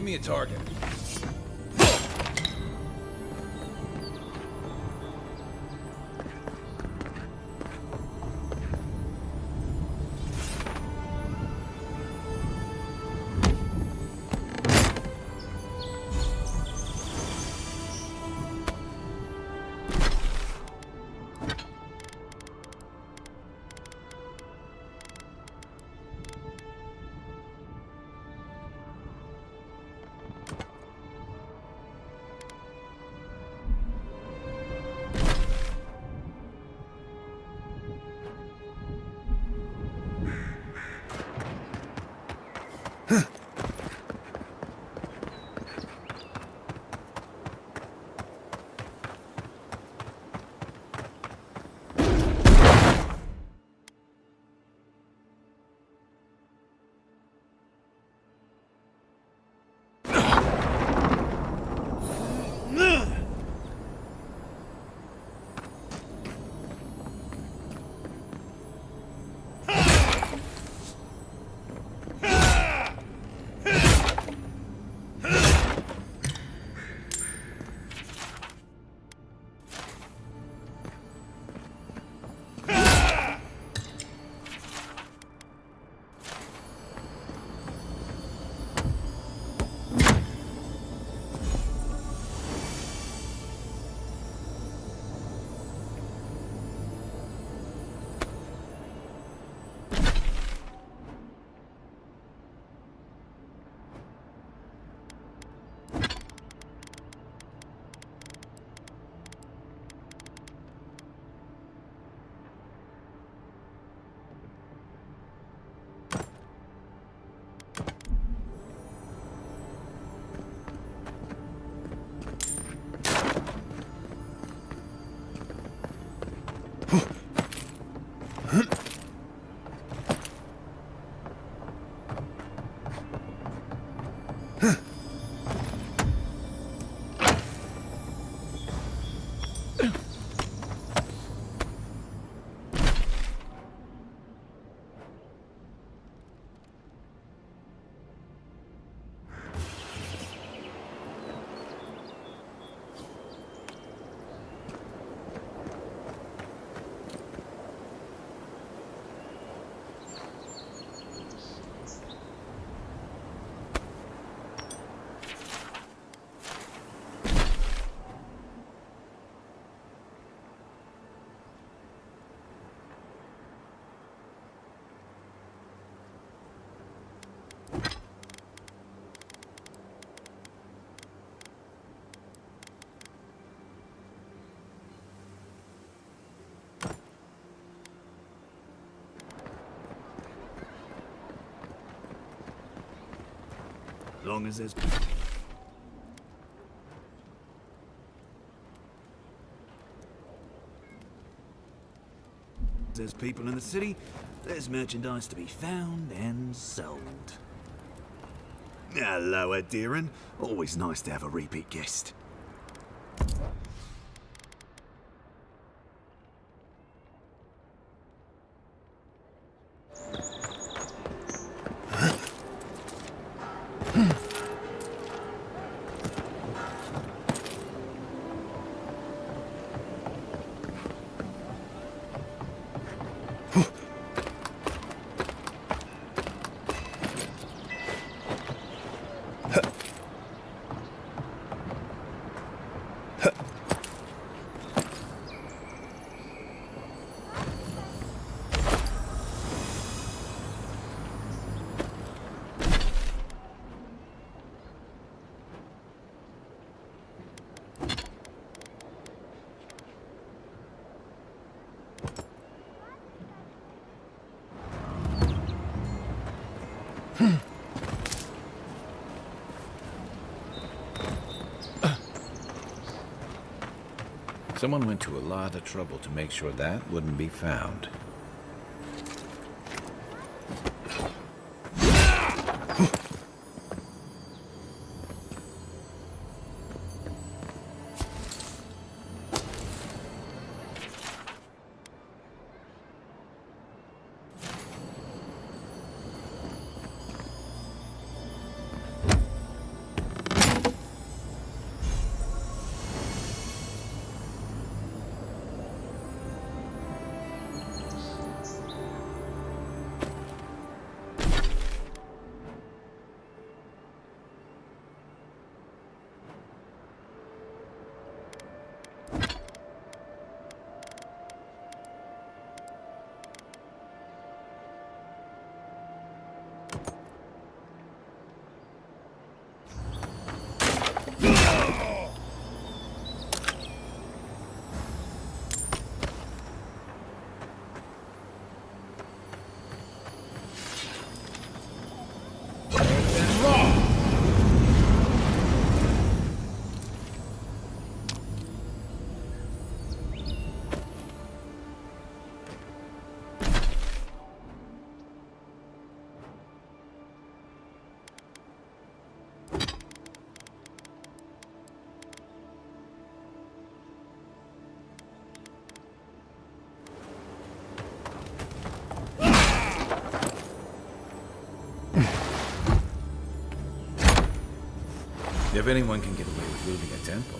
Give me a target. Long as there's people in the city, there's merchandise to be found and sold. Hello, Adiran. Always nice to have a repeat guest. Someone went to a lot of trouble to make sure that wouldn't be found. If anyone can get away with looting a temple,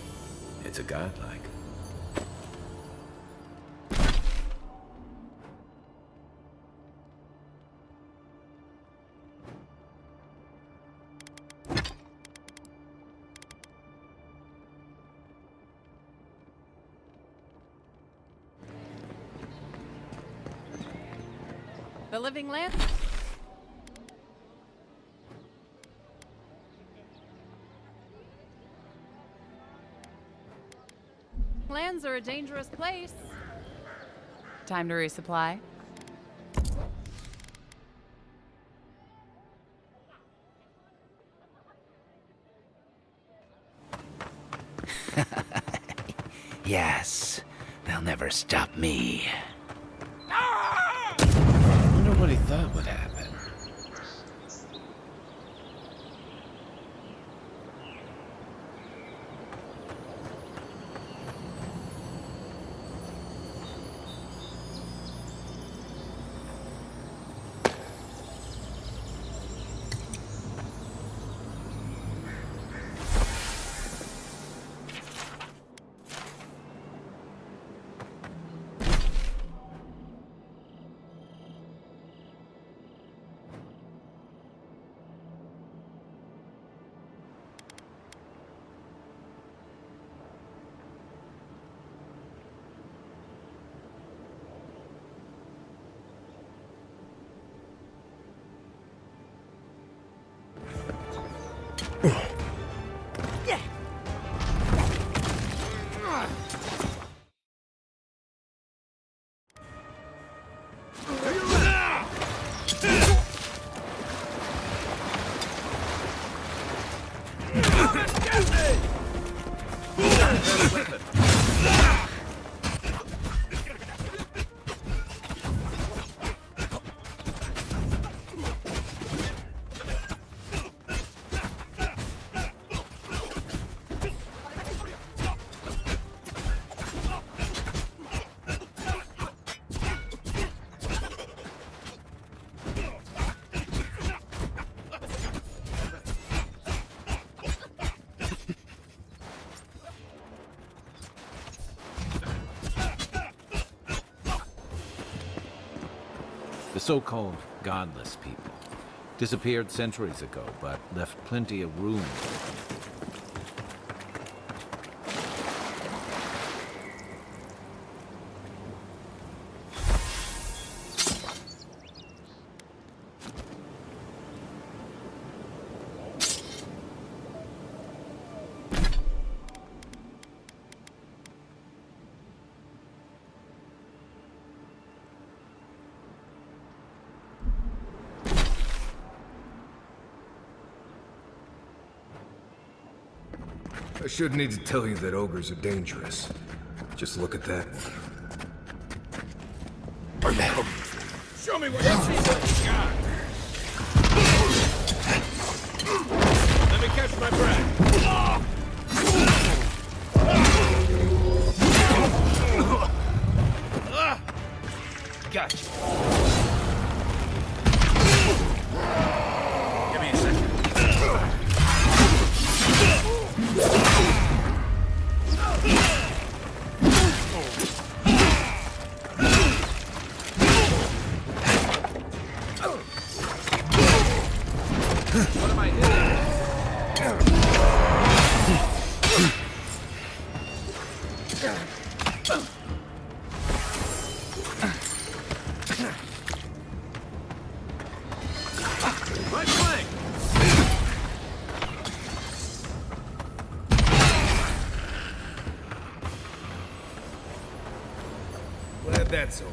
it's a godlike. The living land? Lands are a dangerous place. Time to resupply. Yes, they'll never stop me. I wonder what he thought would happen. The so-called godless people disappeared centuries ago, but left plenty of room. I shouldn't need to tell you that ogres are dangerous. Just look at that. Show me what you got! Let me catch my breath! Gotcha. Give me a second. What am I doing? Right flank! Glad that's over.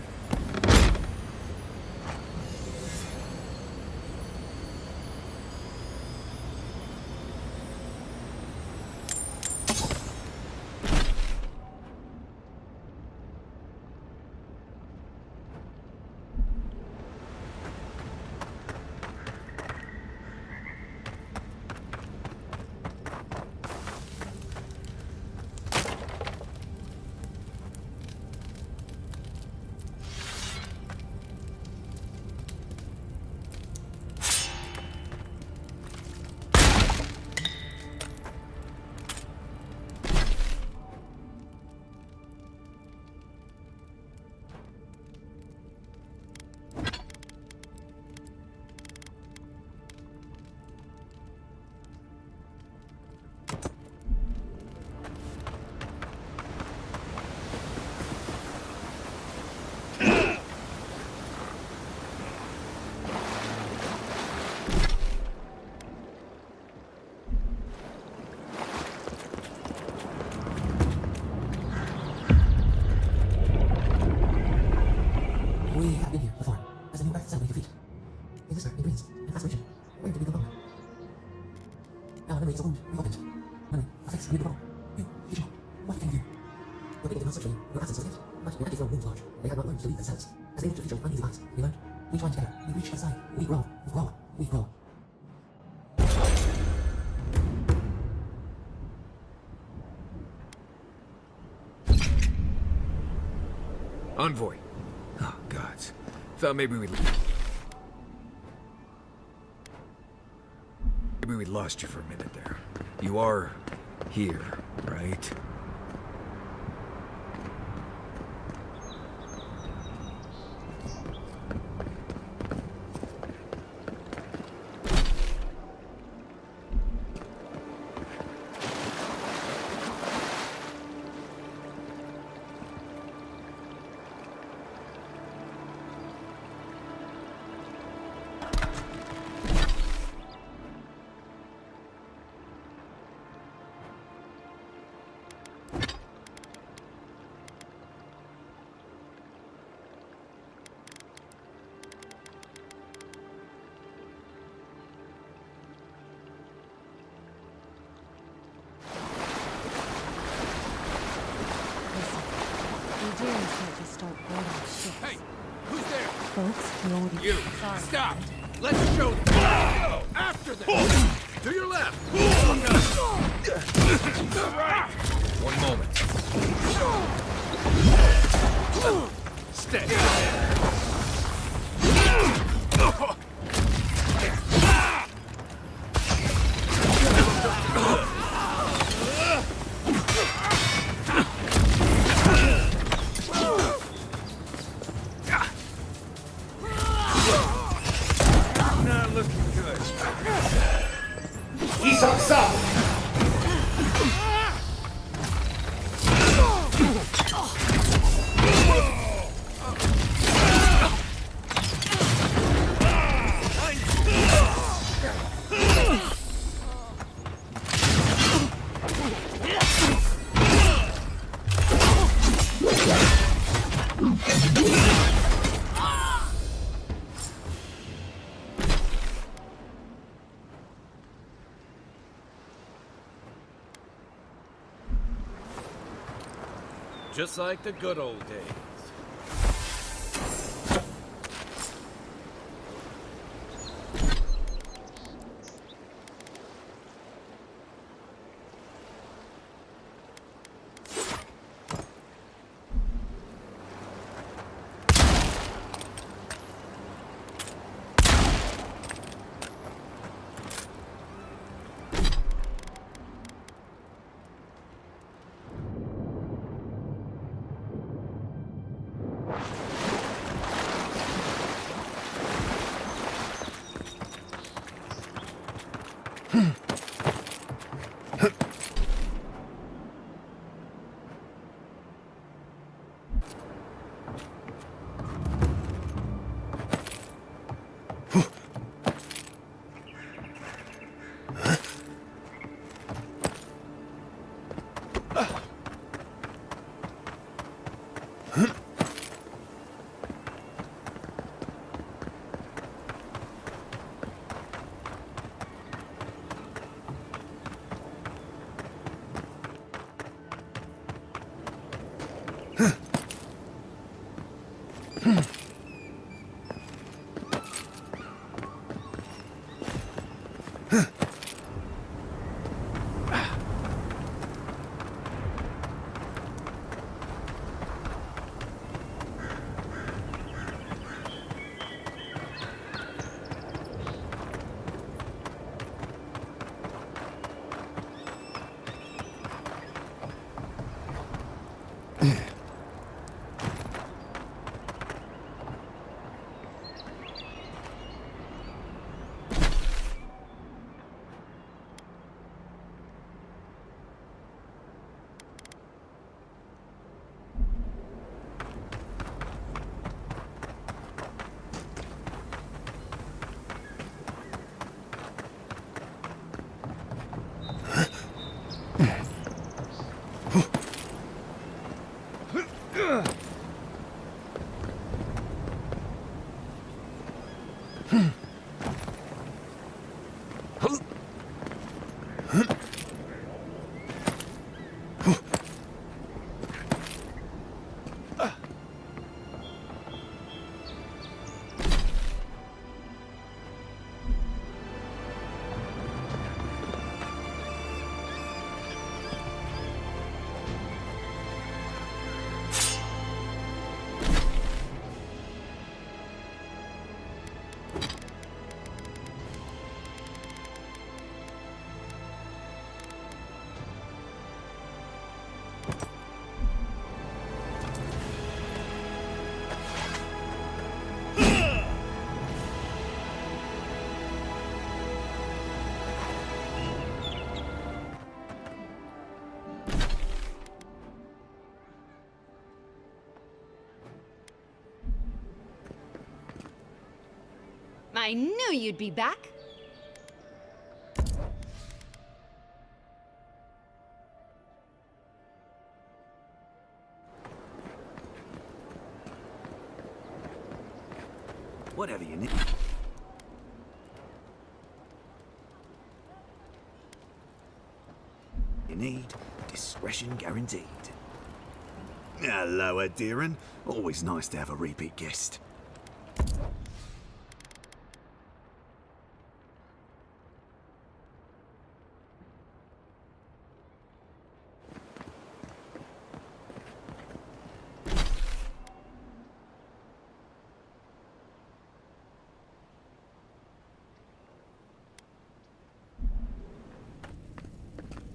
affects new control. You, Beetle, what can you do? Your Beetle did not search for you, your assets are but your anti-throw looms large. They have not learned to lead themselves. As they reach a future with uneasy eyes, we learned. We join together, we reach the side, we grow, we grow. Envoy. Oh, gods. Thought maybe we'd lost you for a minute there. You are here, right? Hey, who's there? Folks, we already... You! Sorry. Stop! Let's show them! Go! After them! To your left! Right! One moment. Stay! Not looking good. Just like the good old days. I knew you'd be back. Whatever you need. Discretion guaranteed. Hello, Adiran. Always nice to have a repeat guest.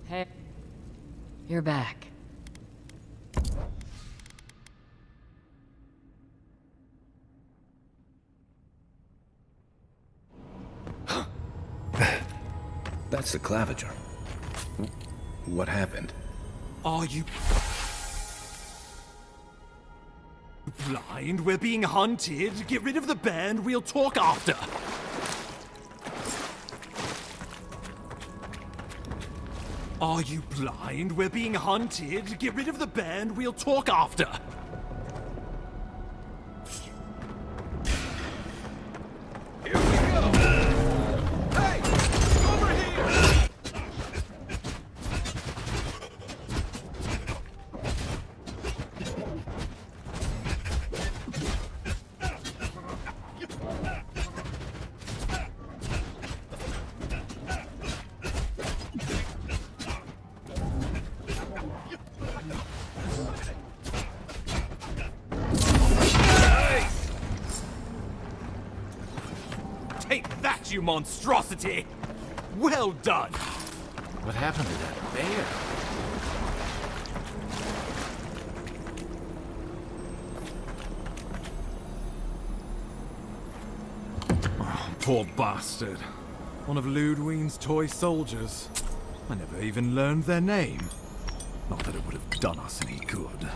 Hey, you're back. That's the Claviger. What happened? Are you blind? We're being hunted. Get rid of the band. We'll talk after. Are you blind? We're being hunted. Get rid of the band. We'll talk after. Here we go! Hey! Over here! Take that, you monstrosity! Well done! What happened to that bear? Oh, poor bastard. One of Ludwine's toy soldiers. I never even learned their name. Not that it would have done us any good.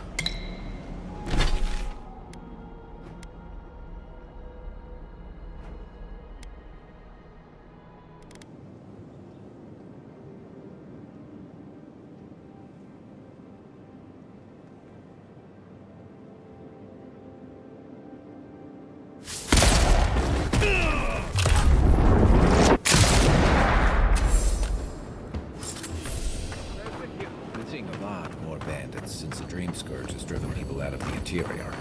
Been seeing a lot more bandits since the Dream Scourge has driven people out of the interior.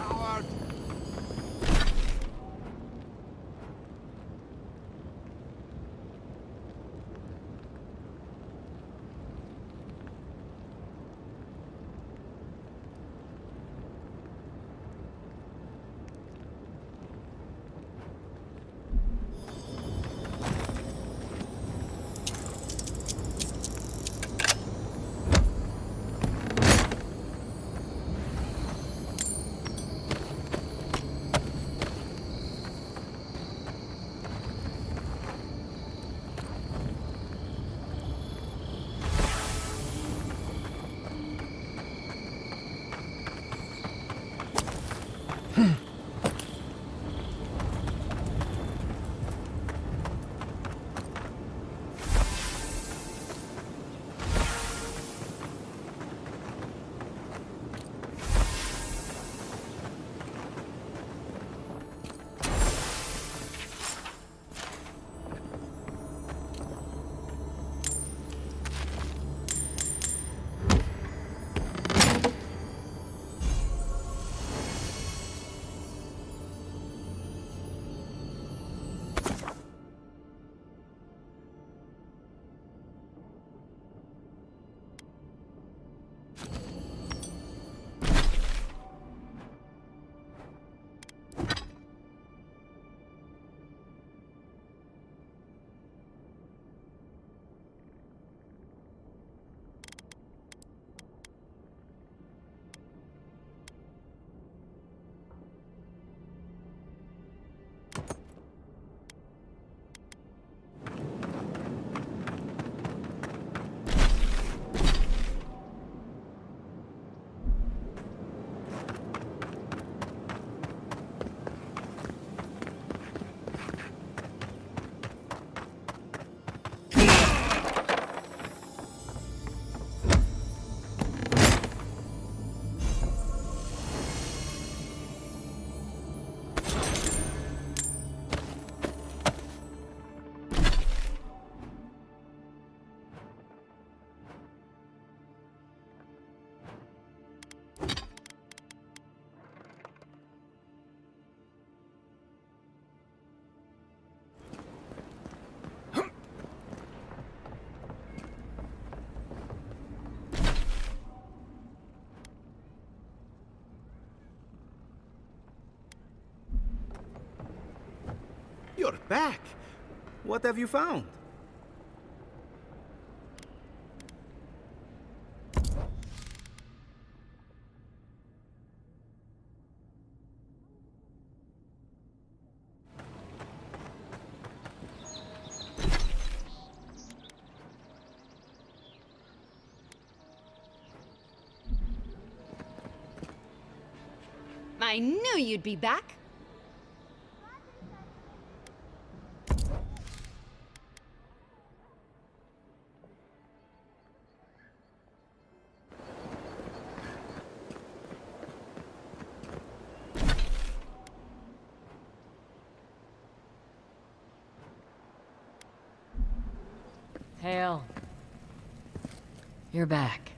you're back. What have you found? I knew you'd be back. Hail. You're back.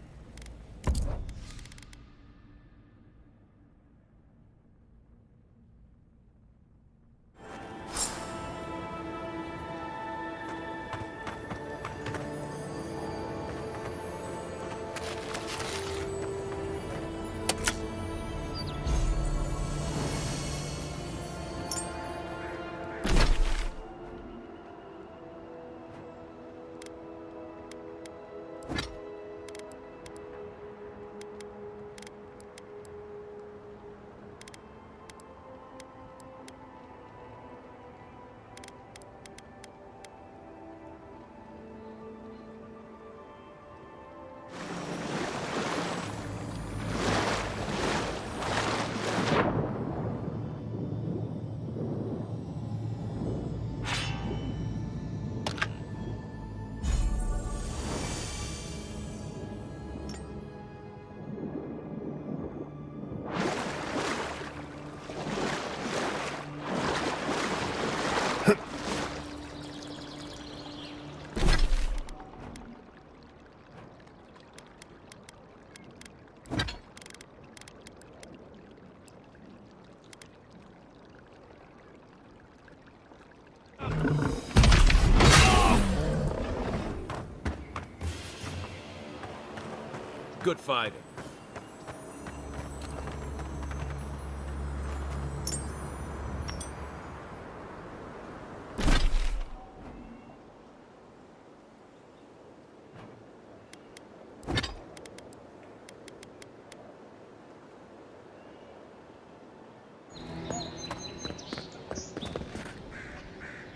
Good fighting.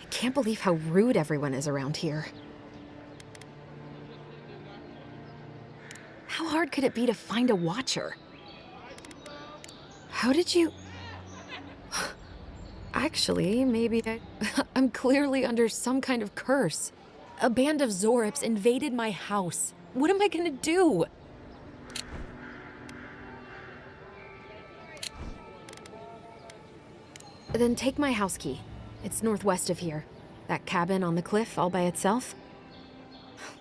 I can't believe how rude everyone is around here. How hard could it be to find a watcher? How did you... Actually, maybe I'm clearly under some kind of curse. A band of Zorips invaded my house. What am I gonna do? Then take my house key. It's northwest of here. That cabin on the cliff all by itself.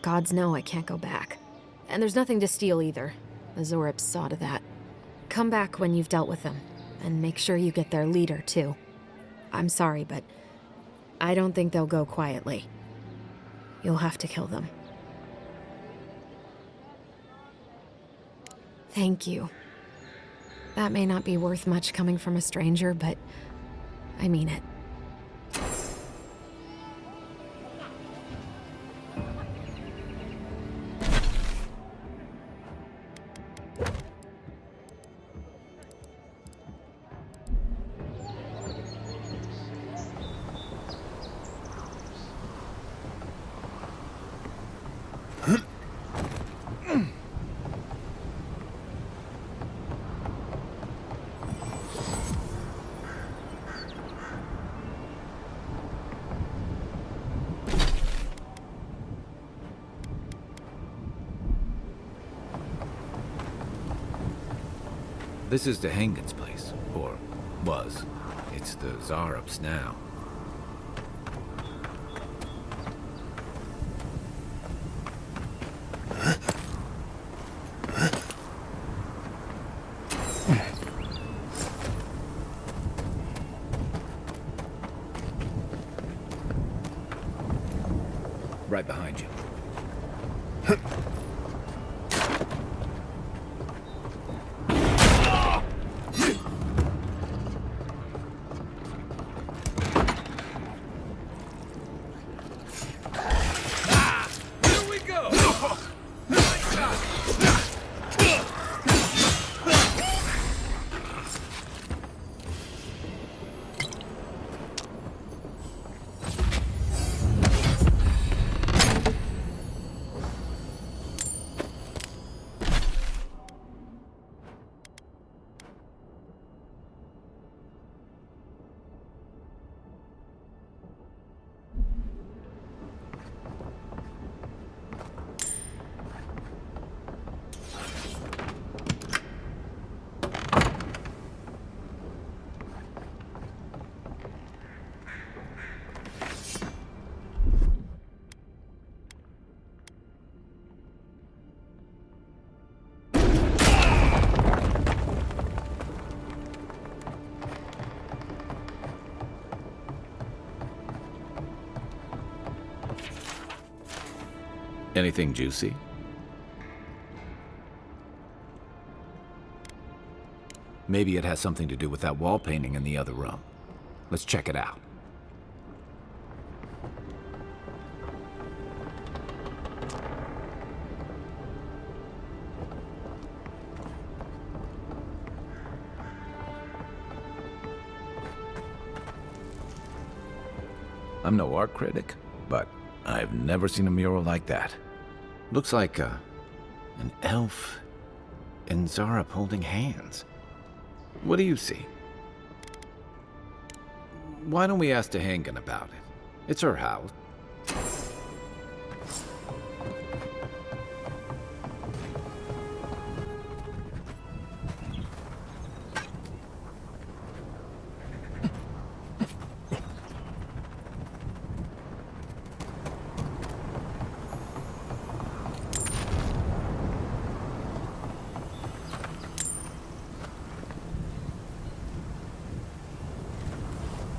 Gods know I can't go back. And there's nothing to steal either. The Zorips saw to that. Come back when you've dealt with them, and make sure you get their leader, too. I'm sorry, but I don't think they'll go quietly. You'll have to kill them. Thank you. That may not be worth much coming from a stranger, but I mean it. This is the Hengen's place, or was. It's the Zorips now. Right behind you. Anything juicy? Maybe it has something to do with that wall painting in the other room. Let's check it out. I'm no art critic, but I've never seen a mural like that. Looks like an elf and Zarup holding hands. What do you see? Why don't we ask Tehangan about it? It's her house.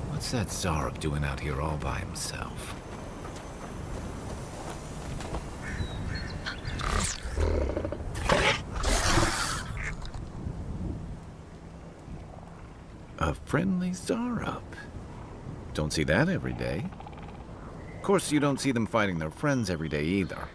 What's that Zarup doing out here all by himself? A friendly Zarup. Don't see that every day. Of course, you don't see them fighting their friends every day either.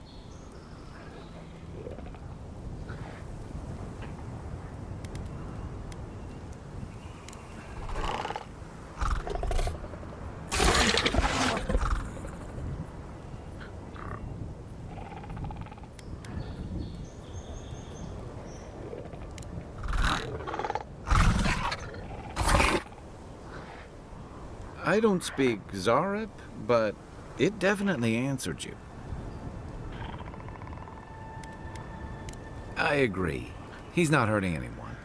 I don't speak Zarup, but it definitely answered you. I agree. He's not hurting anyone.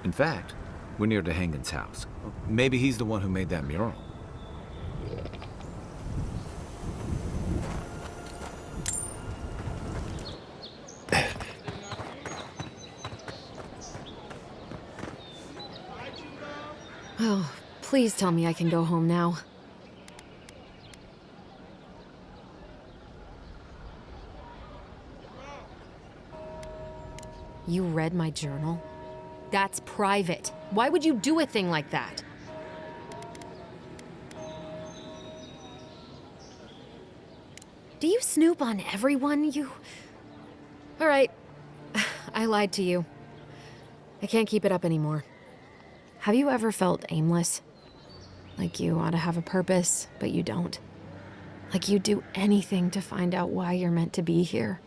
In fact, we're near Tehangan's house. Maybe he's the one who made that mural. Oh, please tell me I can go home now. You read my journal? That's private. Why would you do a thing like that? Do you snoop on everyone? All right. I lied to you. I can't keep it up anymore. Have you ever felt aimless? Like you ought to have a purpose, but you don't? Like you'd do anything to find out why you're meant to be here?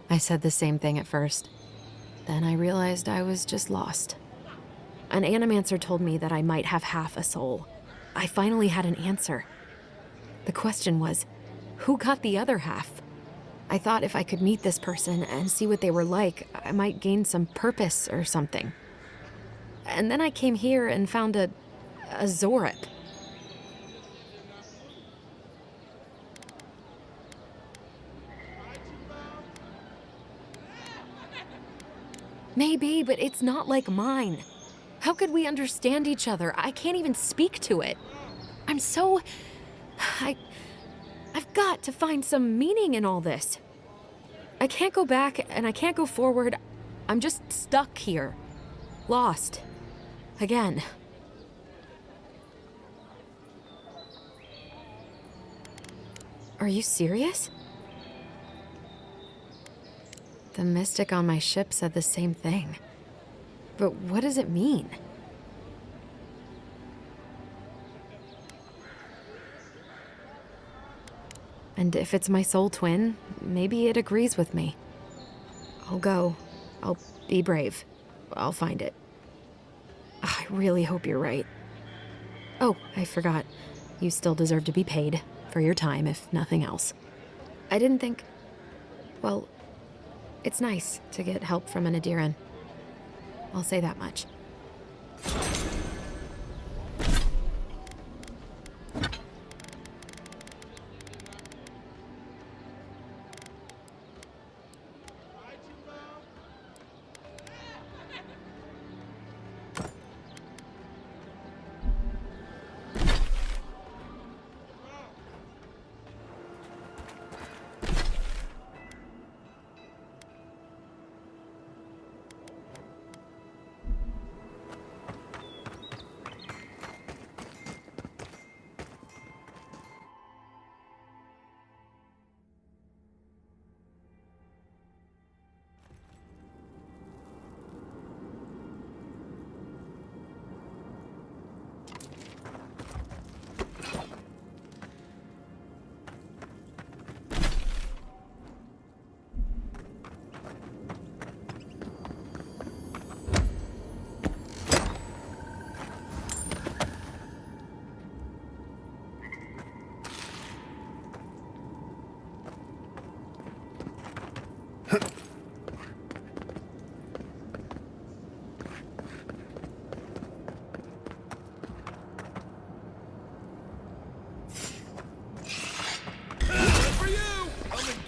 I said the same thing at first. Then I realized I was just lost. An animancer told me that I might have half a soul. I finally had an answer. The question was, who got the other half? I thought if I could meet this person and see what they were like, I might gain some purpose or something. And then I came here and found a Zarup. Maybe, but it's not like mine. How could we understand each other? I can't even speak to it. I'm so... I've got to find some meaning in all this. I can't go back and I can't go forward. I'm just stuck here. Lost. Again. Are you serious? The mystic on my ship said the same thing. But what does it mean? And if it's my soul twin, maybe it agrees with me. I'll go. I'll be brave. I'll find it. I really hope you're right. Oh, I forgot. You still deserve to be paid for your time, if nothing else. I didn't think... Well, it's nice to get help from an Adiran. I'll say that much.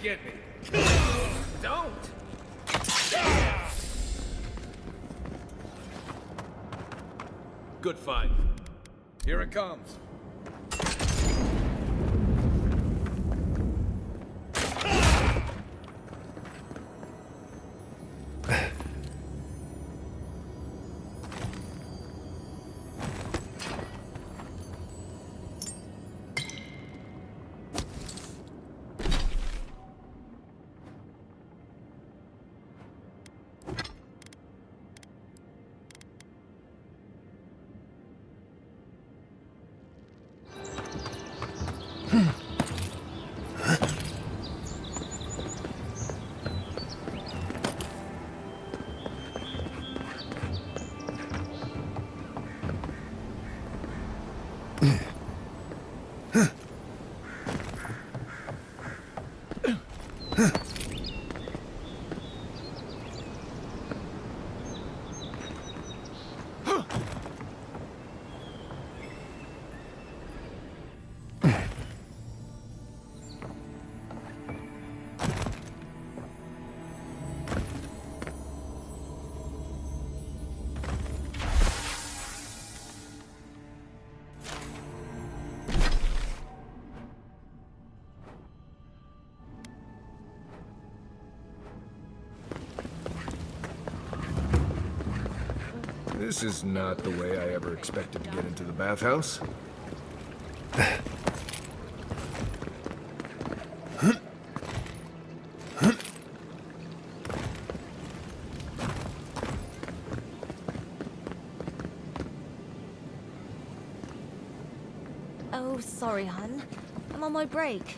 get me. Don't! Good fight. Here it comes. This is not the way I ever expected to get into the bathhouse. Oh, sorry, hun. I'm on my break.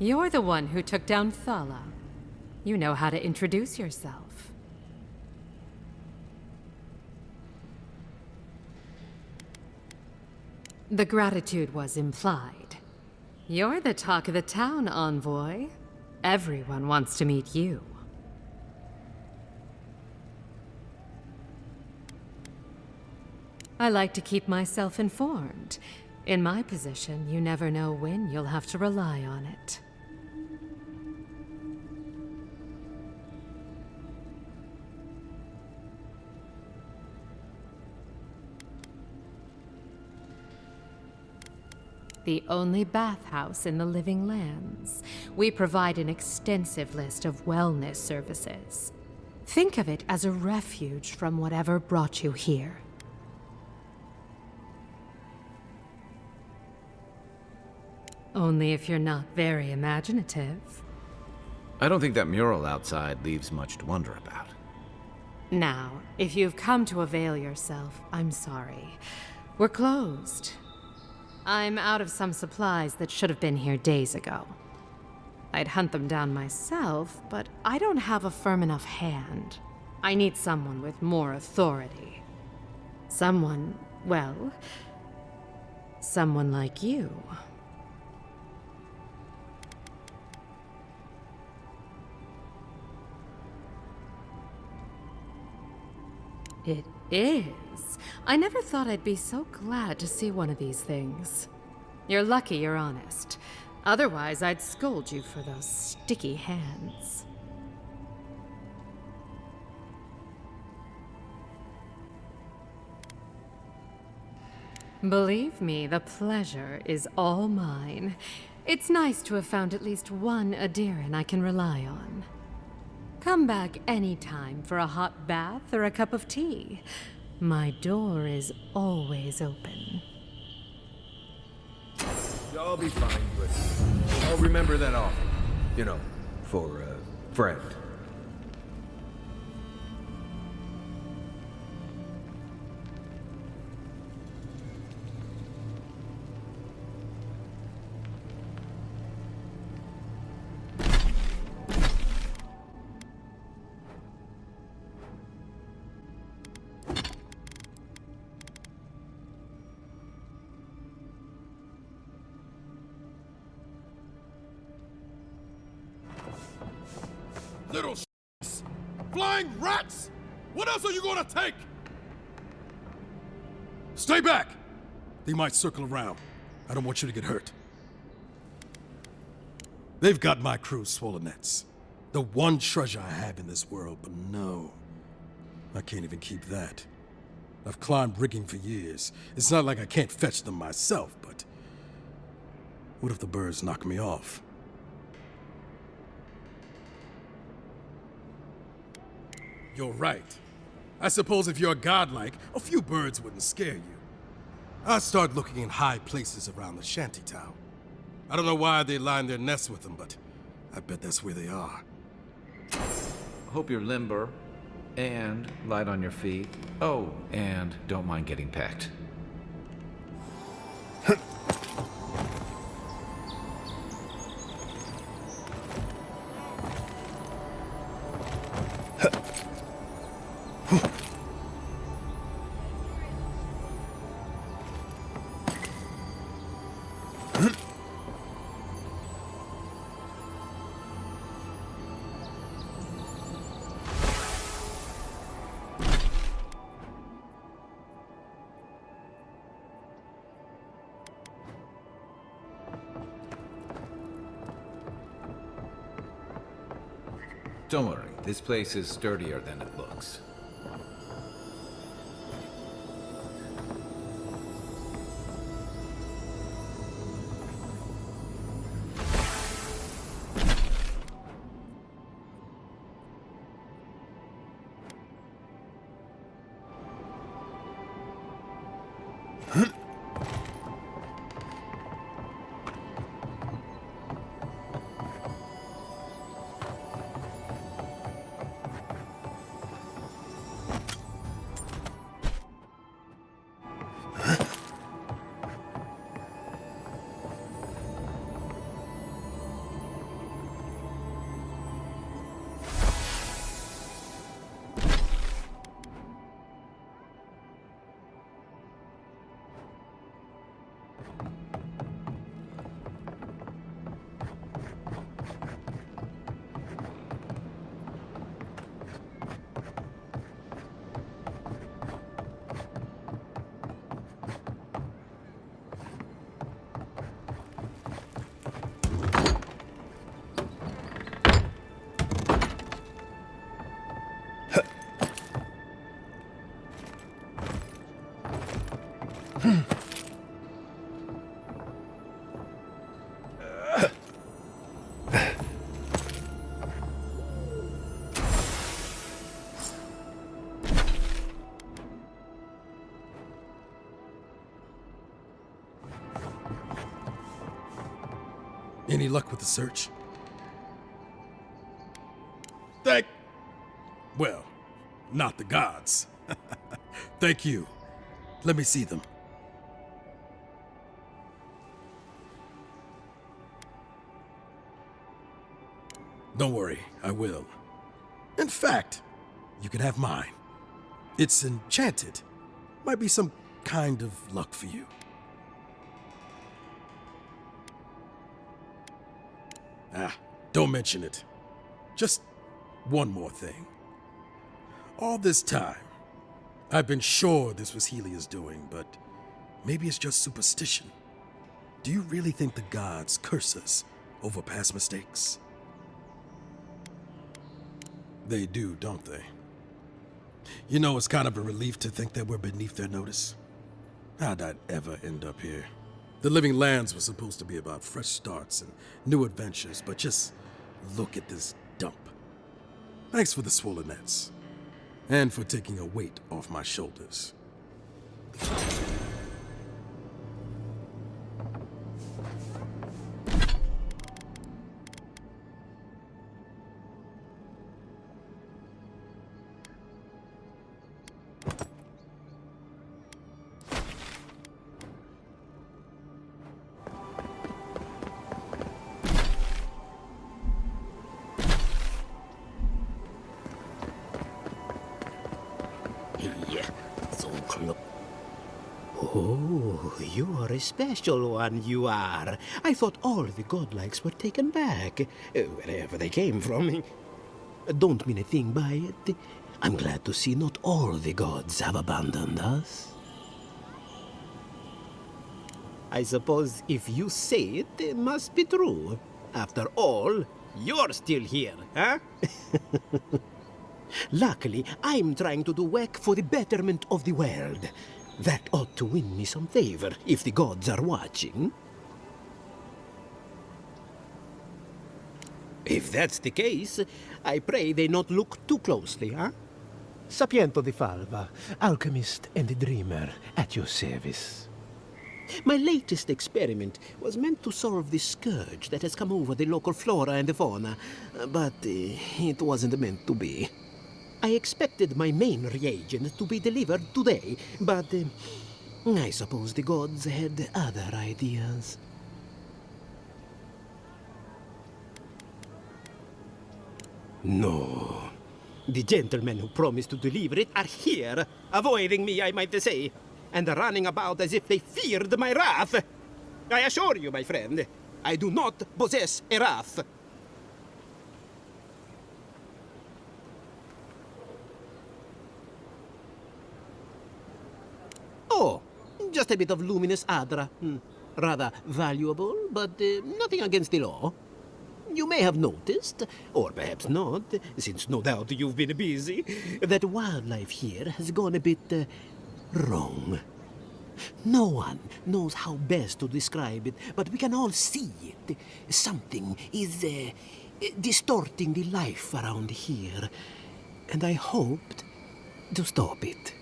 You're the one who took down Thala. You know how to introduce yourself. The gratitude was implied. You're the talk of the town, envoy. Everyone wants to meet you. I like to keep myself informed. In my position, you never know when you'll have to rely on it. The only bathhouse in the Living Lands. We provide an extensive list of wellness services. Think of it as a refuge from whatever brought you here. Only if you're not very imaginative. I don't think that mural outside leaves much to wonder about. Now, if you've come to avail yourself, I'm sorry. We're closed. I'm out of some supplies that should have been here days ago. I'd hunt them down myself, but I don't have a firm enough hand. I need someone with more authority. Someone, well, someone like you. It is. I never thought I'd be so glad to see one of these things. You're lucky you're honest. Otherwise, I'd scold you for those sticky hands. Believe me, the pleasure is all mine. It's nice to have found at least one Adiran I can rely on. Come back anytime for a hot bath or a cup of tea. My door is always open. I'll be fine, but I'll remember that offer. You know, for a friend. Little s***s! Flying rats! What else are you gonna take? Stay back! They might circle around. I don't want you to get hurt. They've got my crew's Suolenets. The one treasure I have in this world, but no. I can't even keep that. I've climbed rigging for years. It's not like I can't fetch them myself, but... what if the birds knock me off? You're right. I suppose if you're godlike, a few birds wouldn't scare you. I'll start looking in high places around the shantytown. I don't know why they line their nests with them, but I bet that's where they are. Hope you're limber and light on your feet. Oh, and don't mind getting pecked. Don't worry, this place is sturdier than it looks. Any luck with the search? Well, not the gods. Thank you. Let me see them. Don't worry, I will. In fact, you can have mine. It's enchanted. Might be some kind of luck for you. Don't mention it. Just one more thing. All this time, I've been sure this was Helia's doing, but maybe it's just superstition. Do you really think the gods curse us over past mistakes? They do, don't they? You know, it's kind of a relief to think that we're beneath their notice. How'd I ever end up here? The Living Lands was supposed to be about fresh starts and new adventures, but just look at this dump. Thanks for the Suolenets, and for taking a weight off my shoulders. Oh, you are a special one, you are. I thought all the godlikes were taken back, wherever they came from. Don't mean a thing by it. I'm glad to see not all the gods have abandoned us. I suppose if you say it, it must be true. After all, you're still here, huh? Luckily, I'm trying to do work for the betterment of the world. That ought to win me some favor if the gods are watching. If that's the case, I pray they not look too closely, huh? Sapiento di Falva, alchemist and dreamer, at your service. My latest experiment was meant to solve the scourge that has come over the local flora and fauna, but it wasn't meant to be. I expected my main reagent to be delivered today, but I suppose the gods had other ideas. No. The gentlemen who promised to deliver it are here, avoiding me, I might say, and running about as if they feared my wrath. I assure you, my friend, I do not possess a wrath. Oh, just a bit of luminous adra. Rather valuable, but nothing against the law. You may have noticed, or perhaps not, since no doubt you've been busy, that wildlife here has gone a bit wrong. No one knows how best to describe it, but we can all see it. Something is distorting the life around here, and I hoped to stop it.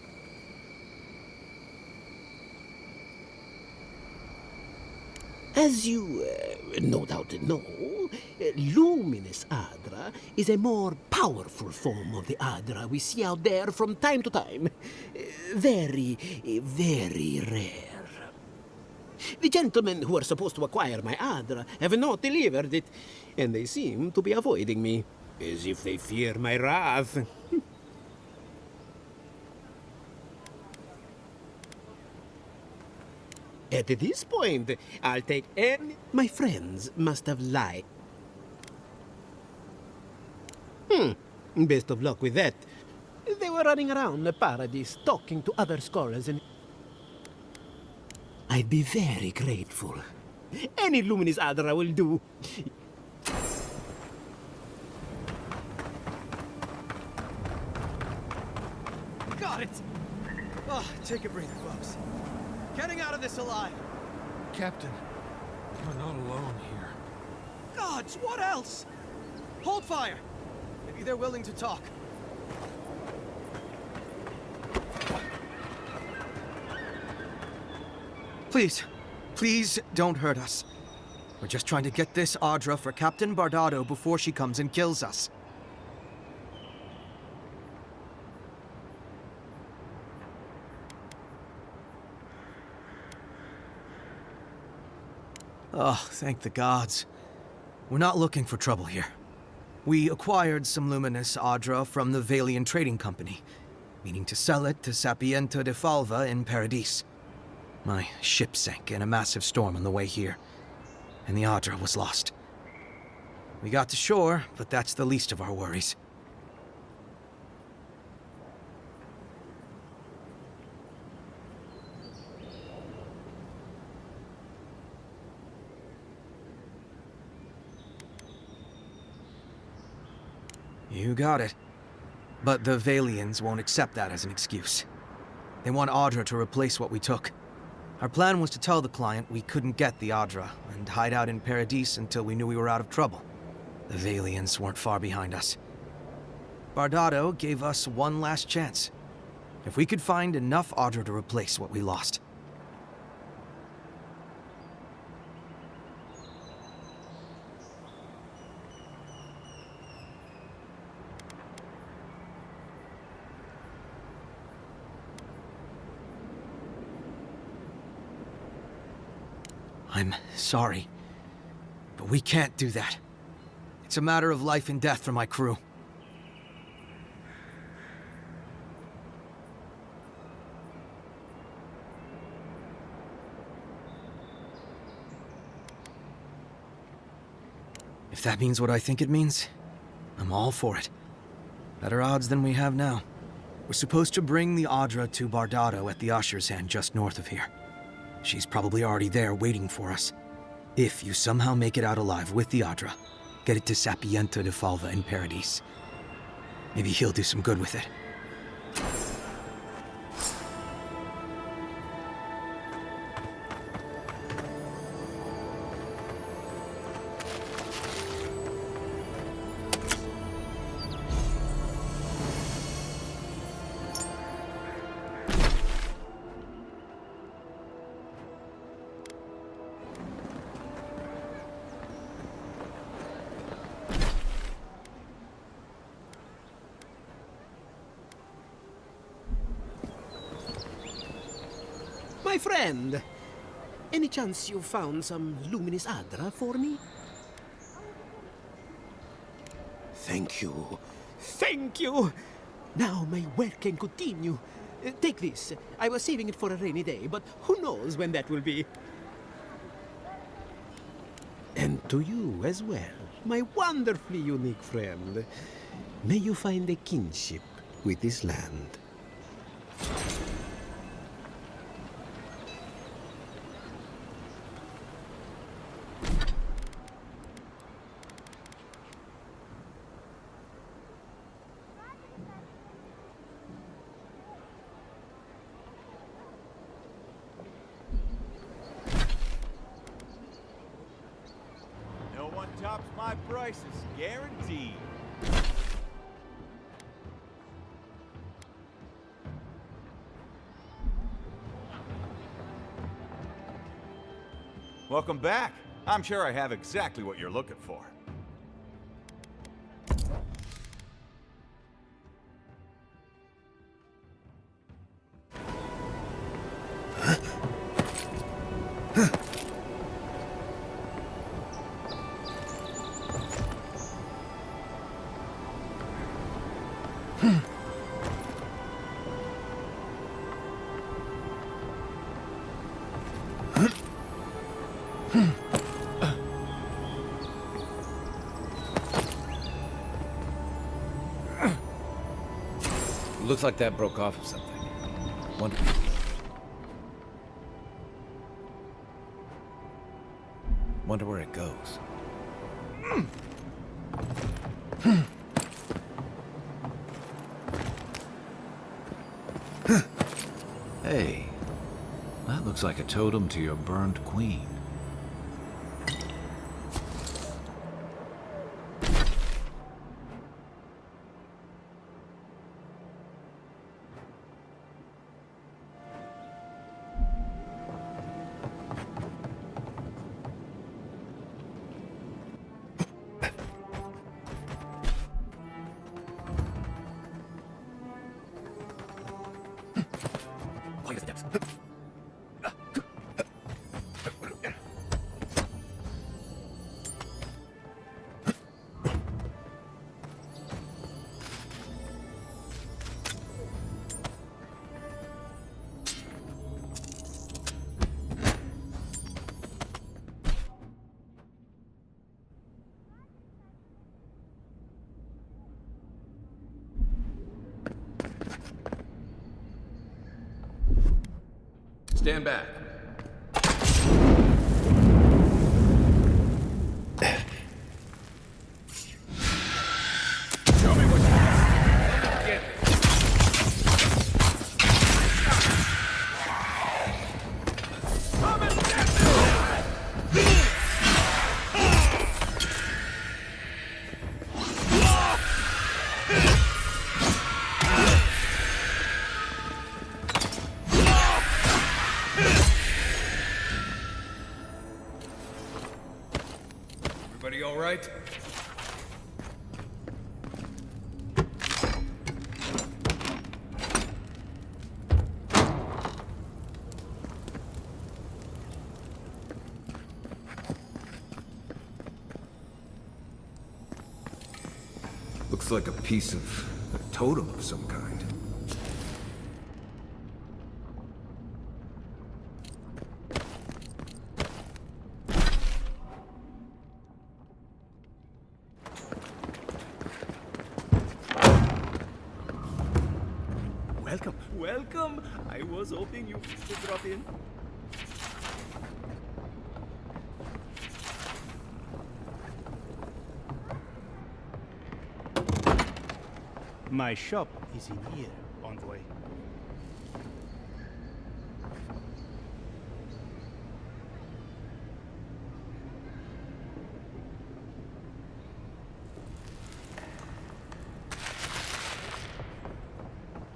As you no doubt know, luminous Adra is a more powerful form of the Adra we see out there from time to time. Very, very rare. The gentlemen who are supposed to acquire my Adra have not delivered it, and they seem to be avoiding me, as if they fear my wrath. At this point, I'll take any... My friends must have lied. Best of luck with that. They were running around the paradise, talking to other scholars and... I'd be very grateful. Any luminous Adra will do. Got it! Oh, take a breather, folks. Getting out of this alive! Captain, we're not alone here. Gods, what else? Hold fire! Maybe they're willing to talk. Please, please don't hurt us. We're just trying to get this Adra for Captain Bardado before she comes and kills us. Oh, thank the gods. We're not looking for trouble here. We acquired some luminous Adra from the Valian Trading Company, meaning to sell it to Sapiento de Falva in Paradis. My ship sank in a massive storm on the way here, and the Adra was lost. We got to shore, but that's the least of our worries. You got it. But the Valians won't accept that as an excuse. They want Adra to replace what we took. Our plan was to tell the client we couldn't get the Adra and hide out in Paradis until we knew we were out of trouble. The Valians weren't far behind us. Bardado gave us one last chance. If we could find enough Adra to replace what we lost. I'm sorry, but we can't do that. It's a matter of life and death for my crew. If that means what I think it means, I'm all for it. Better odds than we have now. We're supposed to bring the Adra to Bardado at the Usher's Hand just north of here. She's probably already there waiting for us. If you somehow make it out alive with the Adra, get it to Sapiento de Falva in Paradise. Maybe he'll do some good with it. My friend, any chance you found some luminous Adra for me? Thank you. Thank you! Now my work can continue. Take this. I was saving it for a rainy day, but who knows when that will be. And to you as well, my wonderfully unique friend. May you find a kinship with this land. Tops my prices, guaranteed. Welcome back. I'm sure I have exactly what you're looking for. Looks like that broke off of something. Wonder where it goes. Hey, that looks like a totem to your burned queen. Stand back. Show me what you got. Get me. Come and get Everybody all right? Looks like a piece of a totem of some kind. welcome, welcome. I was hoping you would drop in. My shop is in here, envoy.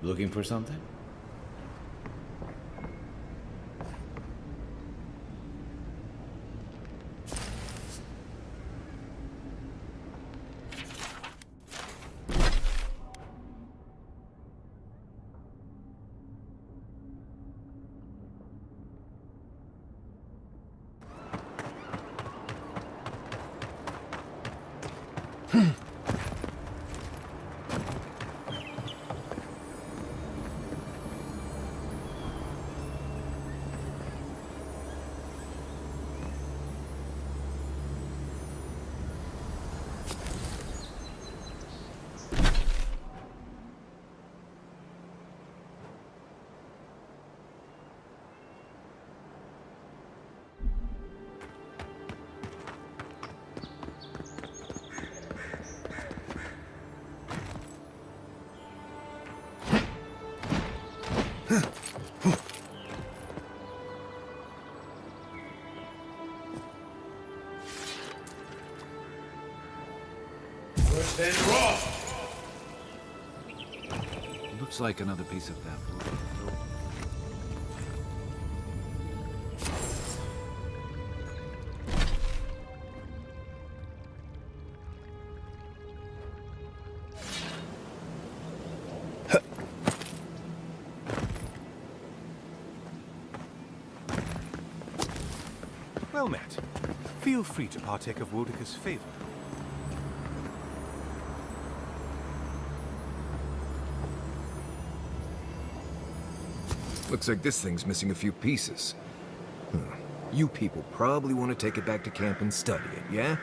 Looking for something? Looks like another piece of that wood. Well met. Feel free to partake of Wodika's favor. Looks like this thing's missing a few pieces. You people probably want to take it back to camp and study it, yeah?